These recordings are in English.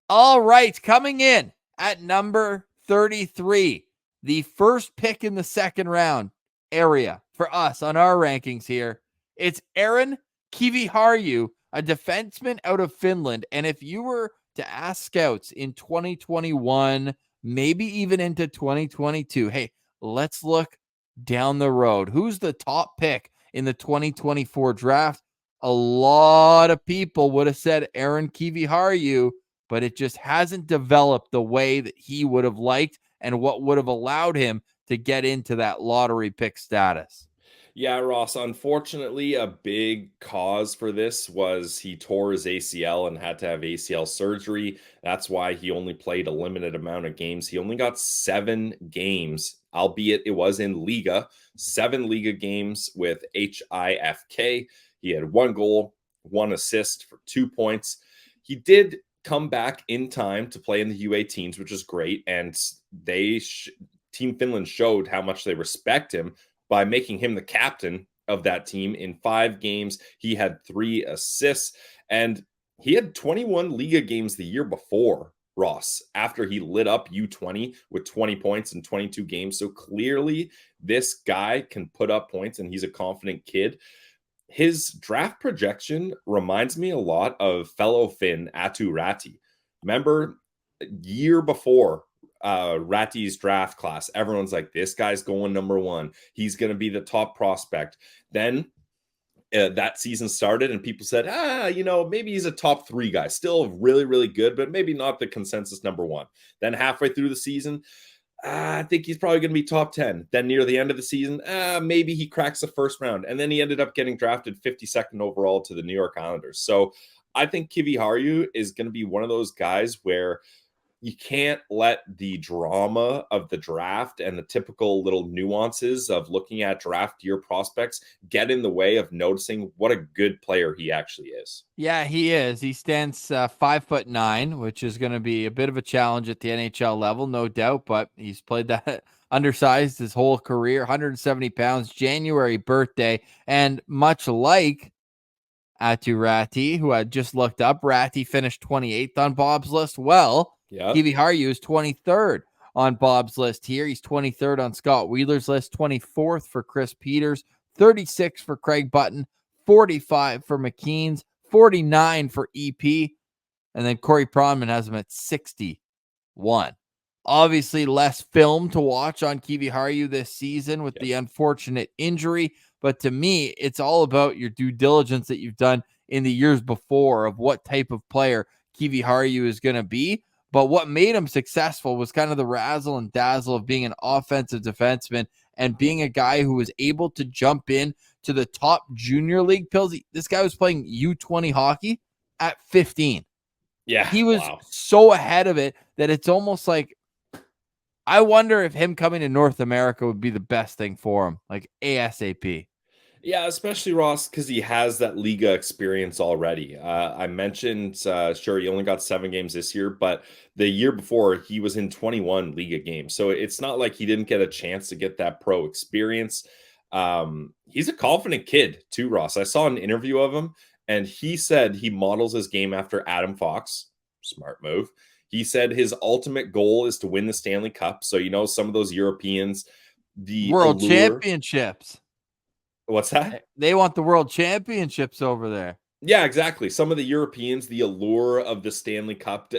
All right, coming in at number 33, the first pick in the second round area for us on our rankings here. It's Aron Kiviharju, a defenseman out of Finland. And if you were to ask scouts in 2021, maybe even into 2022, hey, let's look down the road. Who's the top pick in the 2024 draft? A lot of people would have said Aron Kiviharju, but it just hasn't developed the way that he would have liked and what would have allowed him to get into that lottery pick status. Yeah, Ross, unfortunately, a big cause for this was he tore his ACL and had to have ACL surgery. That's why he only played a limited amount of games. He only got 7 games, albeit it was in Liga, 7 Liga games with HIFK. He had 1 goal, 1 assist for 2 points. He did come back in time to play in the U18s, which is great. And Team Finland showed how much they respect him by making him the captain of that team. In 5 games, he had 3 assists, and he had 21 Liga games the year before, Ross, after he lit up U20 with 20 points in 22 games. So clearly this guy can put up points, and he's a confident kid. His draft projection reminds me a lot of fellow Finn Atu Ratti. Remember, year before Ratty's draft class, everyone's like, this guy's going number 1. He's going to be the top prospect. Then that season started and people said, maybe he's a top 3 guy. Still really, really good, but maybe not the consensus number 1. Then halfway through the season, I think he's probably going to be top 10. Then near the end of the season, maybe he cracks the first round. And then he ended up getting drafted 52nd overall to the New York Islanders. So I think Kiviharju is going to be one of those guys where you can't let the drama of the draft and the typical little nuances of looking at draft year prospects get in the way of noticing what a good player he actually is. Yeah, he is. He stands 5'9", which is going to be a bit of a challenge at the NHL level, no doubt. But he's played that undersized his whole career, 170 pounds, January birthday. And much like Atu Ratti, who I just looked up, Ratti finished 28th on Bob's list. Well, Yeah. Kiviharju is 23rd on Bob's list here. He's 23rd on Scott Wheeler's list, 24th for Chris Peters, 36 for Craig Button, 45 for McKean's, 49 for EP, and then Corey Pronman has him at 61. Obviously, less film to watch on Kiviharju this season with the unfortunate injury, but to me, it's all about your due diligence that you've done in the years before of what type of player Kiviharju is going to be. But what made him successful was kind of the razzle and dazzle of being an offensive defenseman and being a guy who was able to jump in to the top junior league pills. This guy was playing U20 hockey at 15. Yeah. He was so ahead of it that it's almost like, I wonder if him coming to North America would be the best thing for him, like ASAP. Yeah, especially Ross, because he has that Liga experience already. I mentioned, sure, he only got 7 games this year, but the year before he was in 21 Liga games. So it's not like he didn't get a chance to get that pro experience. He's a confident kid too, Ross. I saw an interview of him, and he said he models his game after Adam Fox. Smart move. He said his ultimate goal is to win the Stanley Cup. So, some of those Europeans, the World allure. Championships. What's that? They want the World Championships over there. Yeah, exactly. Some of the Europeans, the allure of the Stanley Cup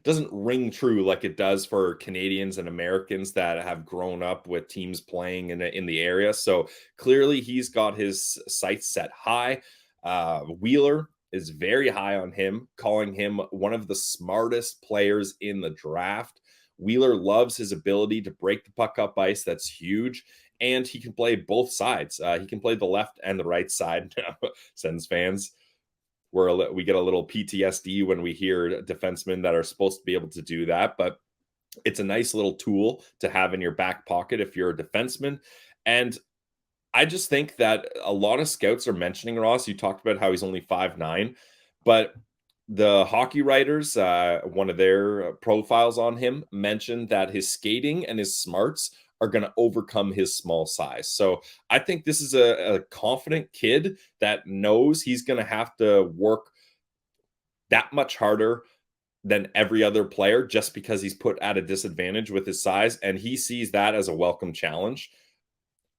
doesn't ring true like it does for Canadians and Americans that have grown up with teams playing in the area. So clearly he's got his sights set high. Wheeler is very high on him, calling him one of the smartest players in the draft. Wheeler loves his ability to break the puck up ice. That's huge. And he can play both sides. He can play the left and the right side. Sens fans, we get a little PTSD when we hear defensemen that are supposed to be able to do that. But it's a nice little tool to have in your back pocket if you're a defenseman. And I just think that a lot of scouts are mentioning Ross. You talked about how he's only 5'9", but the hockey writers, one of their profiles on him mentioned that his skating and his smarts are going to overcome his small size. So I think this is a confident kid that knows he's going to have to work that much harder than every other player just because he's put at a disadvantage with his size, and he sees that as a welcome challenge.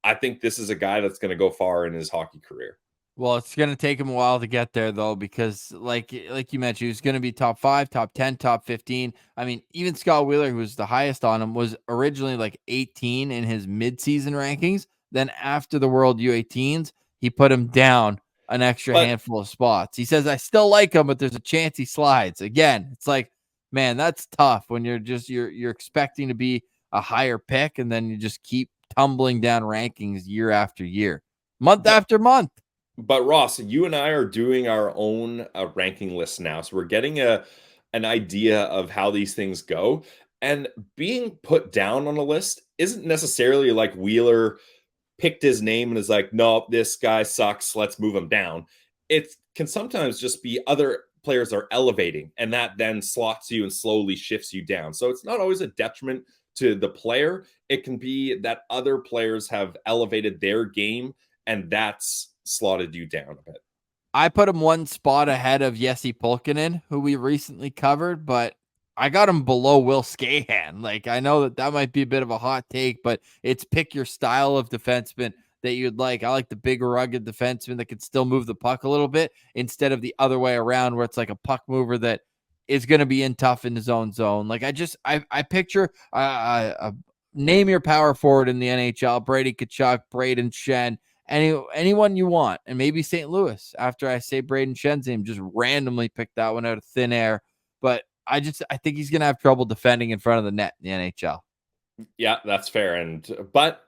I think this is a guy that's going to go far in his hockey career. Well, it's going to take him a while to get there, though, because like you mentioned, he's going to be top 5, top 10, top 15. I mean, even Scott Wheeler, who was the highest on him, was originally like 18 in his midseason rankings. Then after the World U18s, he put him down an extra But handful of spots. He says, I still like him, but there's a chance he slides. Again, it's like, man, that's tough when you're expecting to be a higher pick, and then you just keep tumbling down rankings year after year, month but after month. But Ross, you and I are doing our own ranking list now, so we're getting an idea of how these things go. And being put down on a list isn't necessarily like Wheeler picked his name and is like, "No, this guy sucks. Let's move him down." It can sometimes just be other players are elevating, and that then slots you and slowly shifts you down. So it's not always a detriment to the player. It can be that other players have elevated their game, and that's slotted you down a bit. I put him one spot ahead of Jesse Pulkkinen, who we recently covered, but I got him below Will Skahan. Like, I know that might be a bit of a hot take, but it's pick your style of defenseman that you'd like. I like the big, rugged defenseman that can still move the puck a little bit instead of the other way around where it's like a puck mover that is going to be in tough in his own zone. Like, I picture name your power forward in the NHL: Brady Tkachuk, Braden Shen, anyone you want, and maybe St. Louis. After I say Braden Shen's name, just randomly pick that one out of thin air. But I think he's gonna have trouble defending in front of the net in the NHL. Yeah, that's fair. But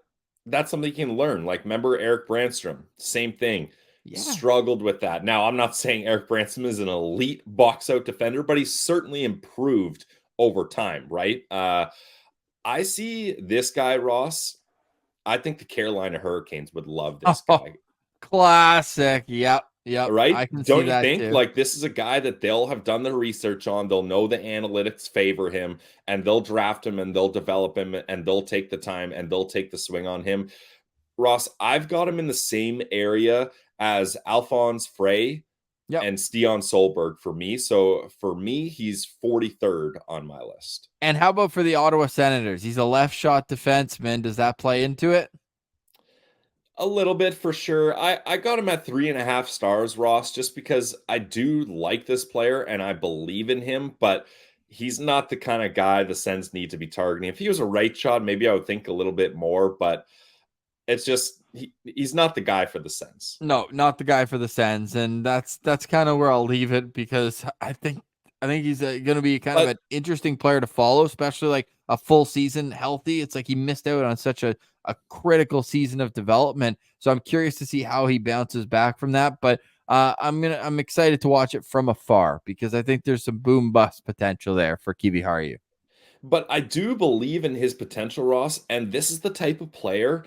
that's something you can learn. Like, remember Eric Brandstrom, same thing. Yeah. Struggled with that. Now, I'm not saying Eric Brandstrom is an elite box out defender, but he's certainly improved over time, right? I see this guy, Ross. I think the Carolina Hurricanes would love this guy. Classic. Yep. Right? I can see Don't you that think? too. Like, this is a guy that they'll have done the research on. They'll know the analytics favor him, and they'll draft him and they'll develop him and they'll take the time and they'll take the swing on him. Ross, I've got him in the same area as Alphonse Frey Yep. and Stian Solberg for me. So for me, he's 43rd on my list. And how about for the Ottawa Senators? He's a left shot defenseman. Does that play into it? A little bit for sure. I got him at 3.5 stars, Ross, just because I do like this player and I believe in him, but he's not the kind of guy the Sens need to be targeting. If he was a right shot, maybe I would think a little bit more, but it's just he's not the guy for the Sens. No, not the guy for the Sens, and that's kind of where I'll leave it, because I think he's going to be kind of But an interesting player to follow, especially like a full season healthy. It's like he missed out on such a critical season of development, so I'm curious to see how he bounces back from that. But I'm excited to watch it from afar because I think there's some boom bust potential there for Kiviharju. but I do believe in his potential, Ross, and this is the type of player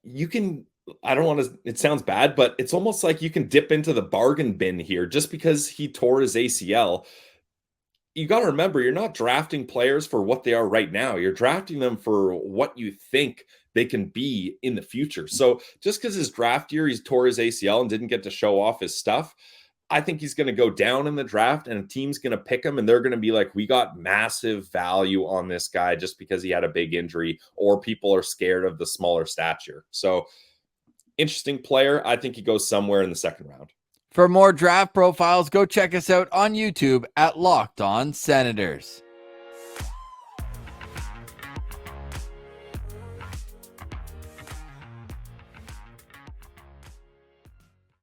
you can I don't want to it sounds bad, but it's almost like you can dip into the bargain bin here just because he tore his ACL. You got to remember, you're not drafting players for what they are right now. You're drafting them for what you think they can be in the future. So just because his draft year, he's tore his ACL and didn't get to show off his stuff, I think he's going to go down in the draft and a team's going to pick him and they're going to be like, we got massive value on this guy just because he had a big injury, or people are scared of the smaller stature. So interesting player. I think he goes somewhere in the second round. For more draft profiles, go check us out on YouTube at Locked On Senators.